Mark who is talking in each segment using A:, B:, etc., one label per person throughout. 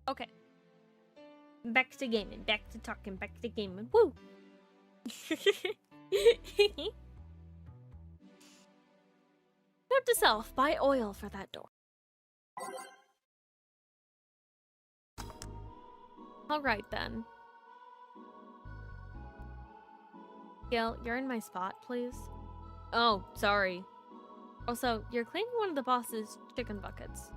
A: Okay. Back to gaming, back to talking, back to gaming. Woo! Note to self, buy oil for that door. Alright then. Gail, you're in my spot, please. Oh, sorry. Also, you're cleaning one of the boss's chicken buckets.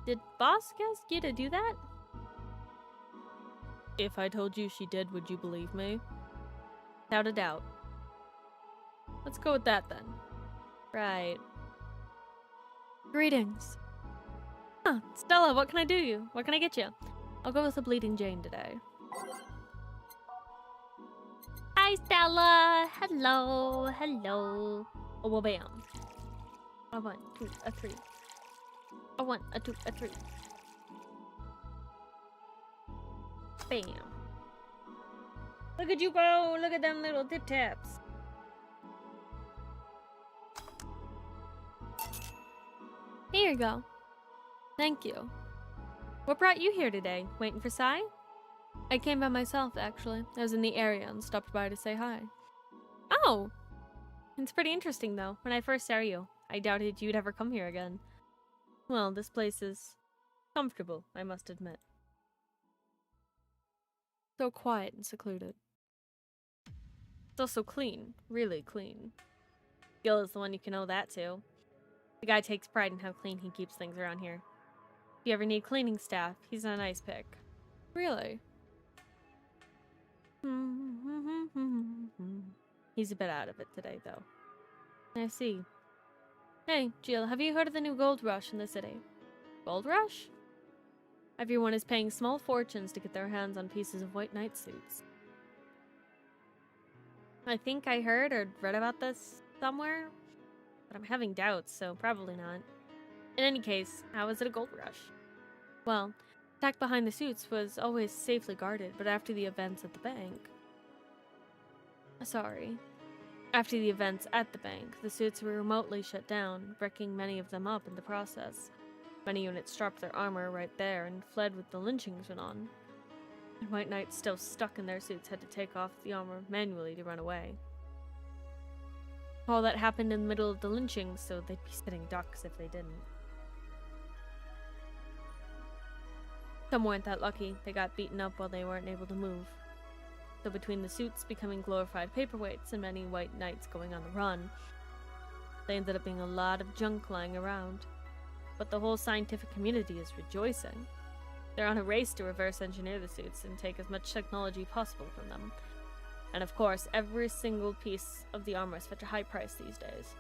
A: Did boss ask you to do that? If I told you she did, would you believe me? Without a doubt. Let's go with that then. Right. Greetings. Huh, Stella, what can I do you? What can I get you? I'll go with a Bleeding Jane today. Hi, Stella. Hello. Hello. Oh, well, bam. A 1, 2, a 3. A 1, a 2, a 3. Bam. Look at you go. Look at them little tip taps. Here you go. Thank you. What brought you here today? Waiting for Sai? I came by myself, actually. I was in the area and stopped by to say hi. Oh! It's pretty interesting, though. When I first saw you, I doubted you'd ever come here again. Well, this place is comfortable, I must admit. So quiet and secluded. It's also clean. Really clean. Gil is the one you can owe that to. The guy takes pride in how clean he keeps things around here. If you ever need cleaning staff, he's a nice pick. Really? He's a bit out of it today, though. I see. Hey, Jill, have you heard of the new gold rush in the city? Gold rush? Everyone is paying small fortunes to get their hands on pieces of white knight suits. I think I heard or read about this somewhere, but I'm having doubts, so probably not. In any case, how is it a gold rush? Well, the attack behind the suits was always safely guarded, but after the events at the bank... After the events at the bank, the suits were remotely shut down, breaking many of them up in the process. Many units dropped their armor right there and fled with the lynchings went on. And White Knights still stuck in their suits had to take off the armor manually to run away. All that happened in the middle of the lynchings, so they'd be sitting ducks if they didn't. Some weren't that lucky. They got beaten up while they weren't able to move. So between the suits becoming glorified paperweights and many white knights going on the run, there ended up being a lot of junk lying around. But the whole scientific community is rejoicing. They're on a race to reverse engineer the suits and take as much technology possible from them. And of course, every single piece of the armor is such a high price these days.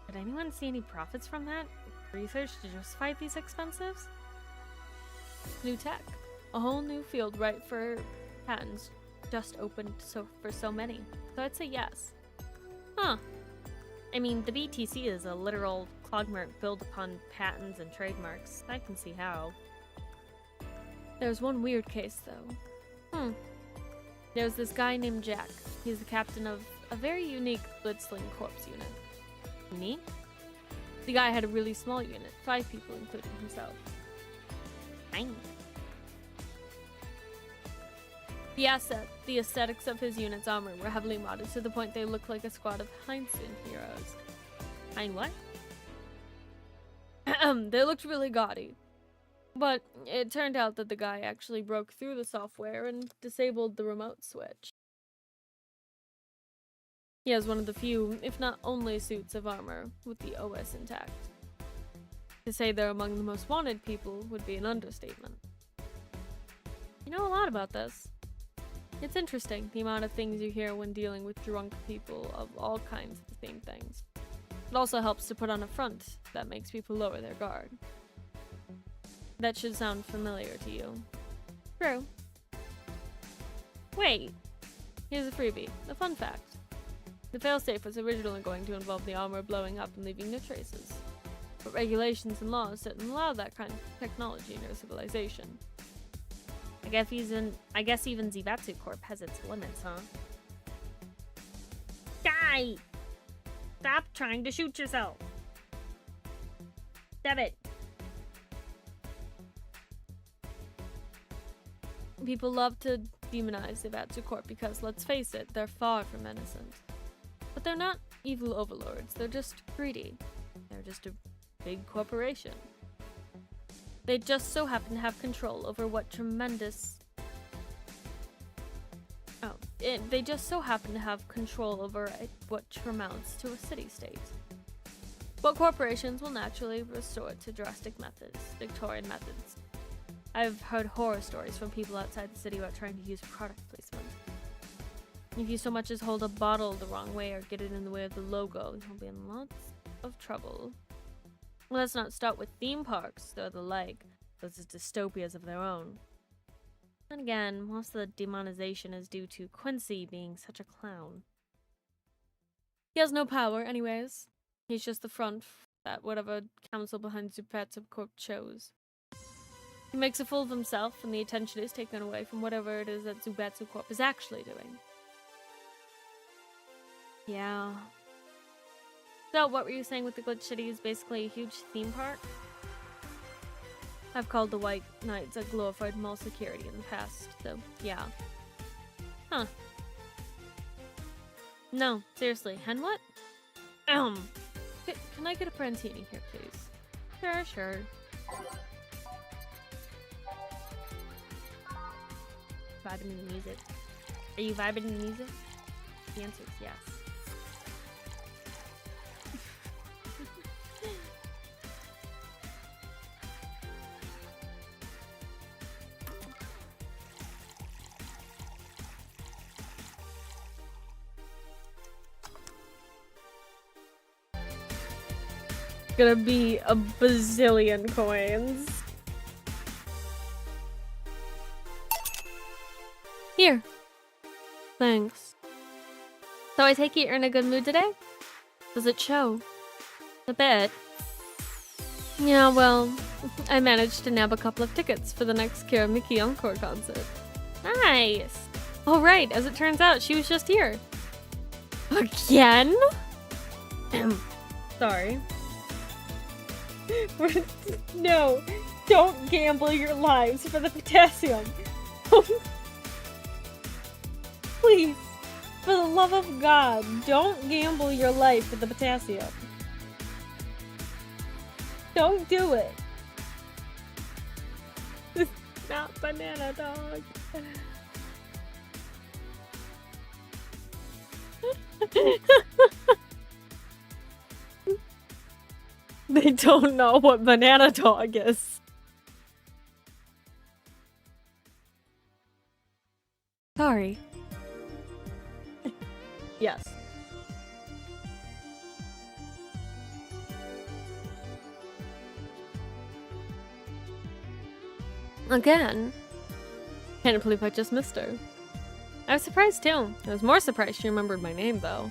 A: Did anyone see any profits from that? Research to justify these expenses? New tech. A whole new field right for patents just opened for so many. So I'd say yes. Huh. I mean, the BTC is a literal clogmerk built upon patents and trademarks. I can see how. There's one weird case, though. There's this guy named Jack. He's the captain of a very unique Blitzling Corps unit. Unique? The guy had a really small unit, 5 people including himself. Fine. The aesthetics of his unit's armor were heavily modded to the point they looked like a squad of Heinsohn heroes. Hein what? They looked really gaudy. But it turned out that the guy actually broke through the software and disabled the remote switch. He has one of the few, if not only, suits of armor with the OS intact. To say they're among the most wanted people would be an understatement. You know a lot about this. It's interesting, the amount of things you hear when dealing with drunk people of all kinds of the same things. It also helps to put on a front that makes people lower their guard. That should sound familiar to you. True. Wait. Here's a freebie. A fun fact. The failsafe was originally going to involve the armor blowing up and leaving no traces. But regulations and laws didn't allow that kind of technology in your civilization. I guess even Zaibatsu Corp has its limits, huh? Die! Stop trying to shoot yourself! Stop it! People love to demonize the Vatsu Corp because, let's face it, they're far from innocent. But they're not evil overlords, they're just greedy. They're just a big corporation. They just so happen to have control over what tremendous... they just so happen to have control over what amounts to a city-state. But corporations will naturally resort to drastic methods, Victorian methods. I've heard horror stories from people outside the city about trying to use product placement. If you so much as hold a bottle the wrong way or get it in the way of the logo, you'll be in lots of trouble. Let's not start with theme parks, or the like. Those are dystopias of their own. And again, most of the demonization is due to Quincy being such a clown. He has no power, anyways. He's just the front that whatever council behind Zupatsu Corp chose. He makes a fool of himself, and the attention is taken away from whatever it is that Zubatsu Corp is actually doing. Yeah. So, what were you saying with the Glitch City is basically a huge theme park? I've called the White Knights a glorified mall security in the past, so yeah. Huh. No, seriously, and what? Can I get a Prantini here, please? Sure. Vibing in the music. Are you vibing in the music? The answer is yes. Gonna be a bazillion coins. Here. Thanks. So I take it you're in a good mood today? Does it show? A bit. Yeah, well, I managed to nab a couple of tickets for the next Kira Miki Encore concert. Nice! Alright, as it turns out, she was just here. Again? Sorry. No, don't gamble your lives for the potassium. Please, for the love of God, don't gamble your life for the potassium. Don't do it. It's not Banana Dog. They don't know what Banana Dog is. Sorry. Yes. Again? Can't believe I just missed her. I was surprised too. I was more surprised she remembered my name though.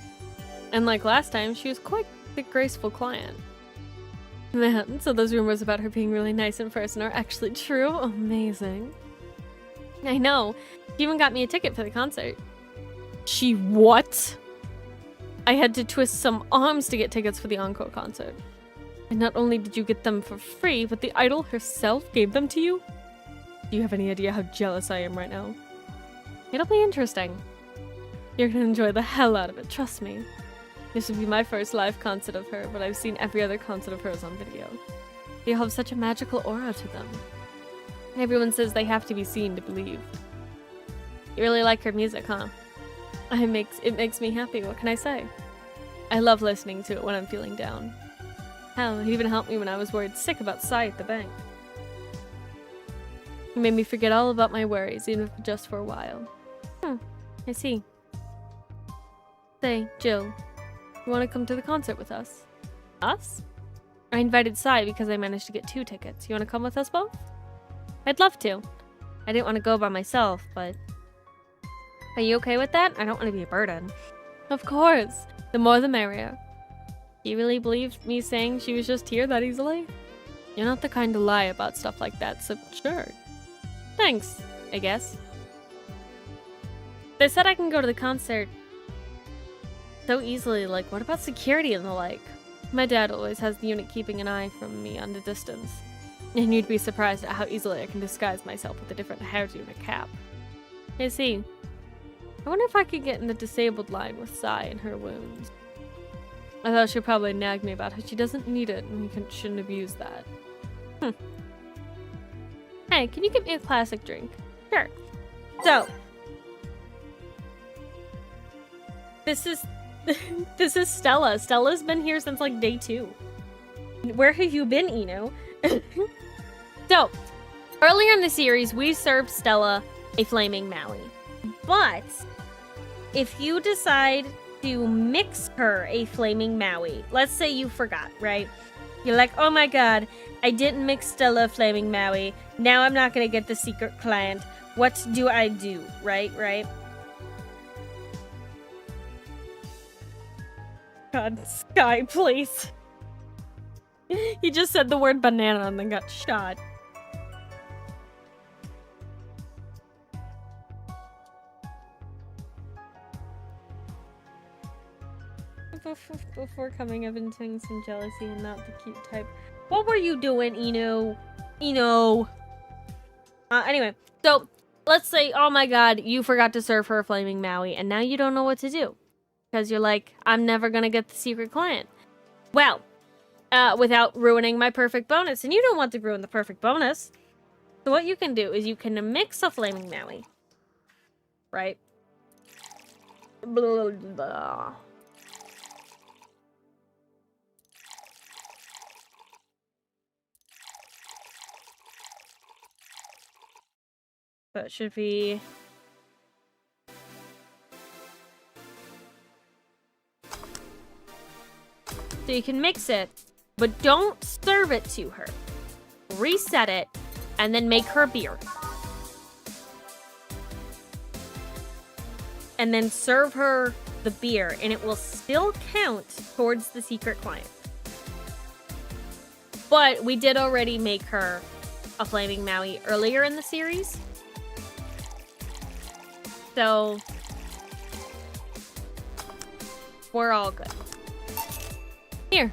A: And like last time, she was quite the graceful client. Man, so those rumors about her being really nice in person are actually true? Amazing. I know. She even got me a ticket for the concert. She what? I had to twist some arms to get tickets for the encore concert. And not only did you get them for free, but the idol herself gave them to you? Do you have any idea how jealous I am right now? It'll be interesting. You're gonna enjoy the hell out of it, trust me. This would be my first live concert of her, but I've seen every other concert of hers on video. They all have such a magical aura to them. Everyone says they have to be seen to believe. You really like her music, huh? It makes me happy, what can I say? I love listening to it when I'm feeling down. Hell, it even helped me when I was worried sick about Sai at the bank. It made me forget all about my worries, even if just for a while. I see. Say, Jill, you want to come to the concert with us? Us? I invited Sai because I managed to get 2 tickets. You want to come with us both? I'd love to. I didn't want to go by myself, but... Are you okay with that? I don't want to be a burden. Of course. The more the merrier. You really believed me saying she was just here that easily? You're not the kind to lie about stuff like that, so sure. Thanks, I guess. They said I can go to the concert so easily, like, what about security and the like? My dad always has the unit keeping an eye from me on the distance. And you'd be surprised at how easily I can disguise myself with a different hairdo and a cap. Hey, see. I wonder if I could get in the disabled line with Sai and her wounds. I thought she'd probably nag me about how she doesn't need it and we shouldn't abuse that. Hey, can you get me a classic drink? Sure. So, this is this is Stella. Stella's been here since like day 2. Where have you been, Eno? So, earlier in the series, we served Stella a flaming Maui. But, if you decide to mix her a flaming Maui, let's say you forgot, right? You're like, oh my god, I didn't mix Stella a flaming Maui. Now I'm not gonna get the secret client. What do I do? Right? God, Sky, please. He just said the word banana and then got shot. Before coming, I've been doing some jealousy and not the cute type. What were you doing, Eno? Anyway, so let's say, oh my god, you forgot to serve her a flaming Maui, and now you don't know what to do. Because you're like, I'm never gonna get the secret client. Well, without ruining my perfect bonus, and you don't want to ruin the perfect bonus. So what you can do is you can mix a flaming Maui. Right? Blah, blah. That should be... So you can mix it, but don't serve it to her. Reset it, and then make her a beer. And then serve her the beer, and it will still count towards the secret client. But we did already make her a flaming Maui earlier in the series. So, we're all good. Here.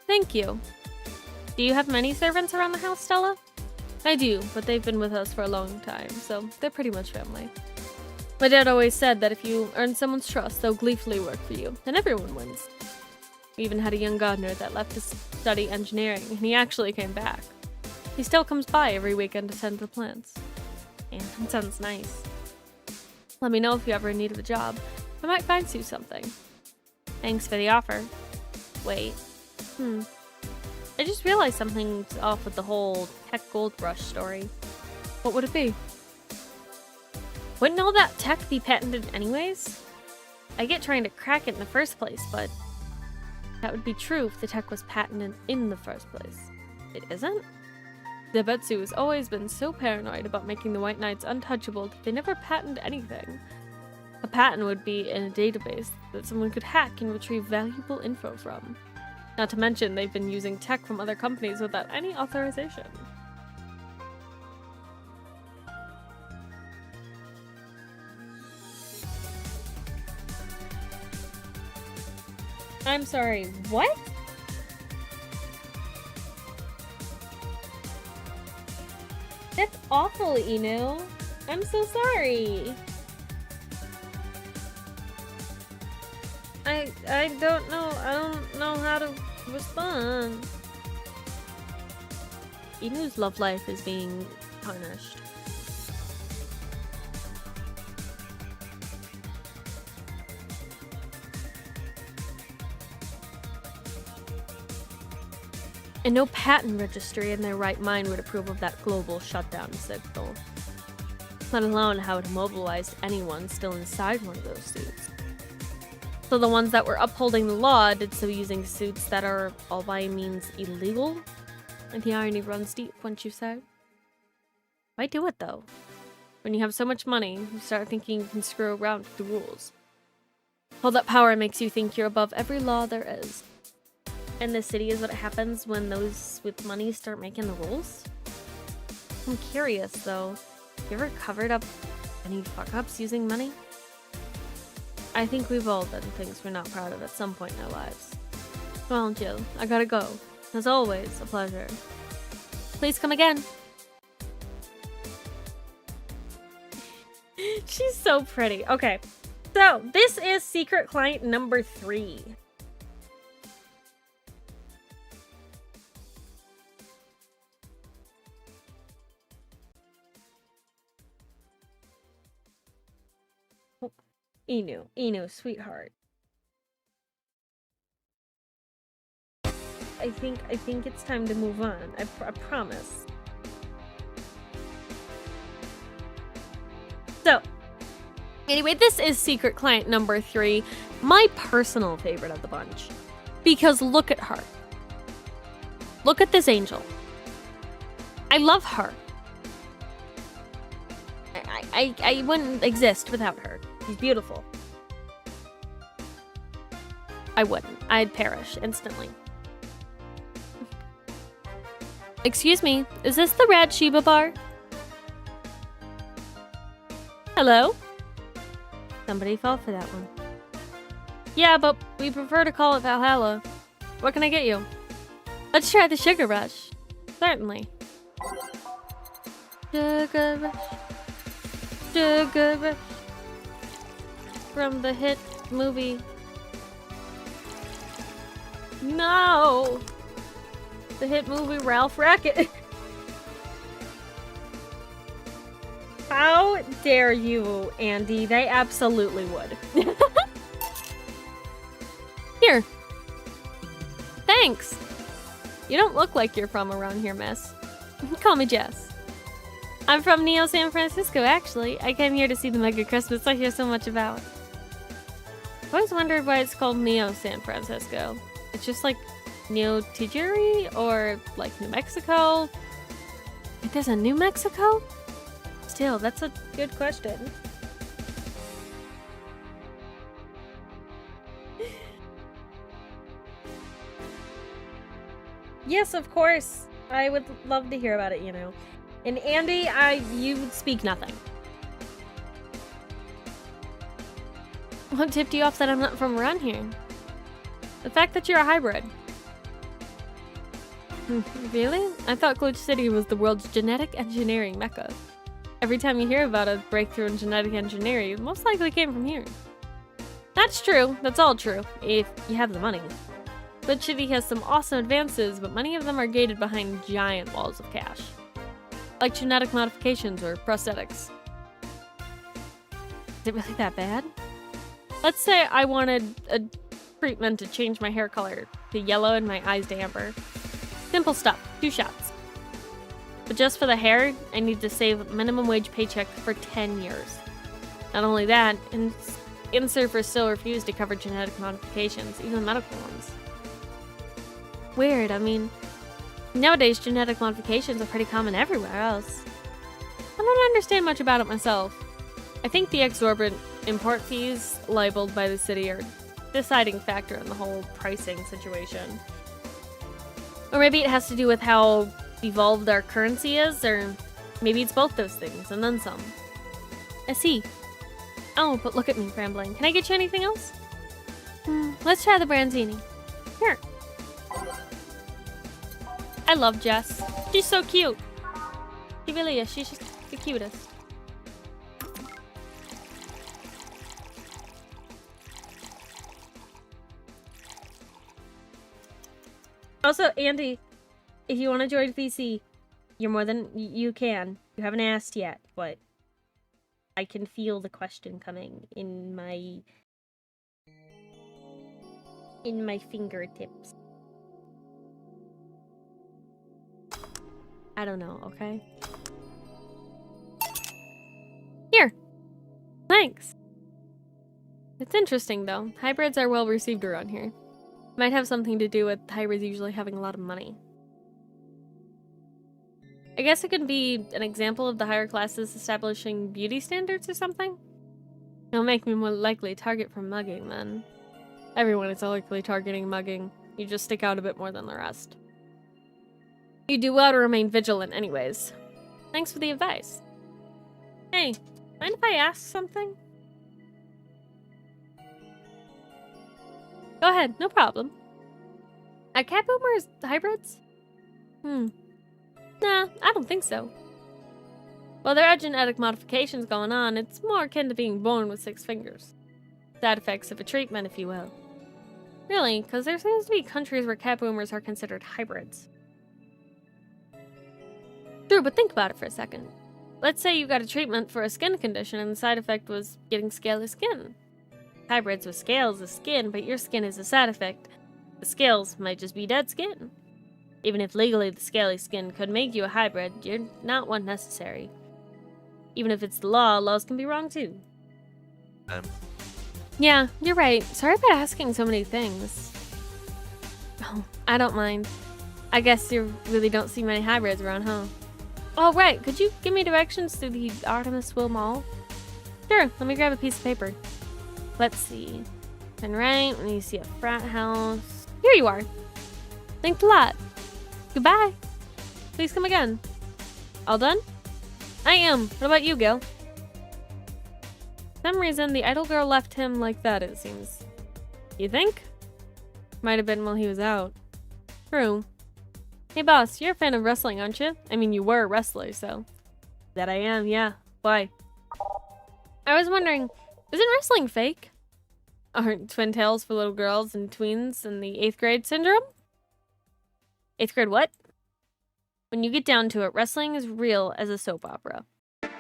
A: Thank you. Do you have many servants around the house, Stella? I do, but they've been with us for a long time, so they're pretty much family. My dad always said that if you earn someone's trust, they'll gleefully work for you, and everyone wins. We even had a young gardener that left to study engineering, and he actually came back. He still comes by every weekend to tend the plants. And it sounds nice. Let me know if you ever need a job. I might find you something. Thanks for the offer. Wait. I just realized something's off with the whole tech gold rush story. What would it be? Wouldn't all that tech be patented anyways? I get trying to crack it in the first place, but that would be true if the tech was patented in the first place. It isn't? Zebetsu has always been so paranoid about making the White Knights untouchable that they never patent anything. A patent would be in a database that someone could hack and retrieve valuable info from. Not to mention, they've been using tech from other companies without any authorization. I'm sorry, what? That's awful, Eno. I'm so sorry. I don't know. I don't know how to respond. Eno's love life is being punished. And no patent registry in their right mind would approve of that global shutdown signal. Let alone how it immobilized anyone still inside one of those suits. So the ones that were upholding the law did so using suits that are all by means illegal? And the irony runs deep, wouldn't you say? Why do it though? When you have so much money, you start thinking you can screw around with the rules. All that power makes you think you're above every law there is. And the city is what happens when those with money start making the rules? I'm curious though, you ever covered up any fuck-ups using money? I think we've all done things we're not proud of at some point in our lives. Well, Jill, I gotta go. As always, a pleasure. Please come again. She's so pretty. Okay. So, this is secret client number 3. Oh, Inu, sweetheart. I think it's time to move on. I promise. So, anyway, this is secret client number 3, my personal favorite of the bunch. Because look at her. Look at this angel. I love her. I wouldn't exist without her. She's beautiful. I wouldn't. I'd perish instantly. Excuse me, is this the Rad Sheba bar? Hello? Somebody fell for that one. Yeah, but we prefer to call it Valhalla. What can I get you? Let's try the Sugar Rush. Certainly. Sugar Rush. Sugar Rush. From the hit movie. No! The hit movie Ralph Racket. How dare you, Andy? They absolutely would. Here. Thanks. You don't look like you're from around here, miss. Call me Jess. I'm from Neo San Francisco, actually. I came here to see the Mega Christmas I hear so much about. I've always wondered why it's called Neo San Francisco. It's just like Neo Tijeri or like New Mexico? Like there's a New Mexico? Still, that's a good question. Yes, of course. I would love to hear about it, you know. And Andy, you speak nothing. What tipped you off that I'm not from around here? The fact that you're a hybrid. Really? I thought Glitch City was the world's genetic engineering mecca. Every time you hear about a breakthrough in genetic engineering, it most likely came from here. That's true. That's all true. If you have the money. Glitch City has some awesome advances, but many of them are gated behind giant walls of cash. Like genetic modifications or prosthetics. Is it really that bad? Let's say I wanted a treatment to change my hair color to yellow and my eyes to amber. Simple stuff, 2 shots. But just for the hair, I need to save a minimum wage paycheck for 10 years. Not only that, InSurfers still refuse to cover genetic modifications, even medical ones. Weird, I mean, nowadays genetic modifications are pretty common everywhere else. I don't understand much about it myself. I think the exorbitant import fees labeled by the city are a deciding factor in the whole pricing situation. Or maybe it has to do with how evolved our currency is, or maybe it's both those things, and then some. I see. Oh, but look at me rambling. Can I get you anything else? Let's try the branzini. Here. I love Jess. She's so cute. She really is. She's just the cutest. Also, Andy, if you want to join VC, you're more than you can. You haven't asked yet, but I can feel the question coming in my fingertips. I don't know, okay? Here. Thanks. It's interesting though. Hybrids are well received around here. Might have something to do with hybrids usually having a lot of money. I guess it could be an example of the higher classes establishing beauty standards or something? It'll make me more likely target for mugging then. Everyone is likely targeting mugging. You just stick out a bit more than the rest. You do well to remain vigilant anyways. Thanks for the advice. Hey, mind if I ask something? Go ahead, no problem. Are cat boomers hybrids? Nah, I don't think so. While there are genetic modifications going on, it's more akin to being born with 6 fingers. Side effects of a treatment, if you will. Really, because there seems to be countries where cat boomers are considered hybrids. True, but think about it for a second. Let's say you got a treatment for a skin condition and the side effect was getting scaly skin. Hybrids with scales is skin, but your skin is a side effect. The scales might just be dead skin. Even if legally the scaly skin could make you a hybrid, you're not one necessary. Even if it's the law, laws can be wrong too. Yeah, you're right. Sorry about asking so many things. Oh, I don't mind. I guess you really don't see many hybrids around, huh? Oh, right. Could you give me directions to the Artemis Will Mall? Sure, let me grab a piece of paper. Let's see. Turn right when you see a frat house. Here you are. Thanks a lot. Goodbye. Please come again. All done? I am. What about you, Gil? For some reason, the idle girl left him like that, it seems. You think? Might have been while he was out. True. Hey, boss, you're a fan of wrestling, aren't you? I mean, you were a wrestler, so... That I am, yeah. Why? I was wondering, isn't wrestling fake? Aren't twin tails for little girls and tweens in the 8th grade syndrome? 8th grade what? When you get down to it, wrestling is real as a soap opera.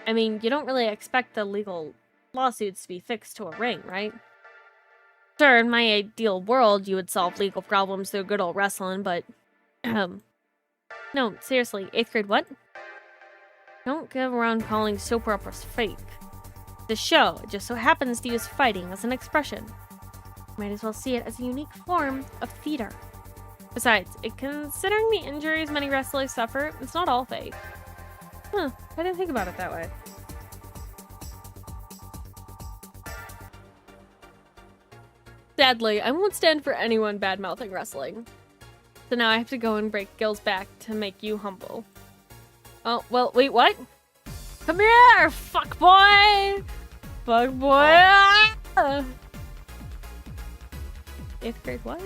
A: I mean, you don't really expect the legal lawsuits to be fixed to a ring, right? Sure, in my ideal world, you would solve legal problems through good old wrestling, but... No, seriously, 8th grade what? Don't go around calling soap operas fake. The show just so happens to use fighting as an expression. Might as well see it as a unique form of theater. Besides, considering the injuries many wrestlers suffer, it's not all fake. Huh, I didn't think about it that way. Sadly, I won't stand for anyone bad-mouthing wrestling. So now I have to go and break Gil's back to make you humble. Oh, well, wait, what? Come here, fuck boy! Fuck boy! Oh. 8th grade what?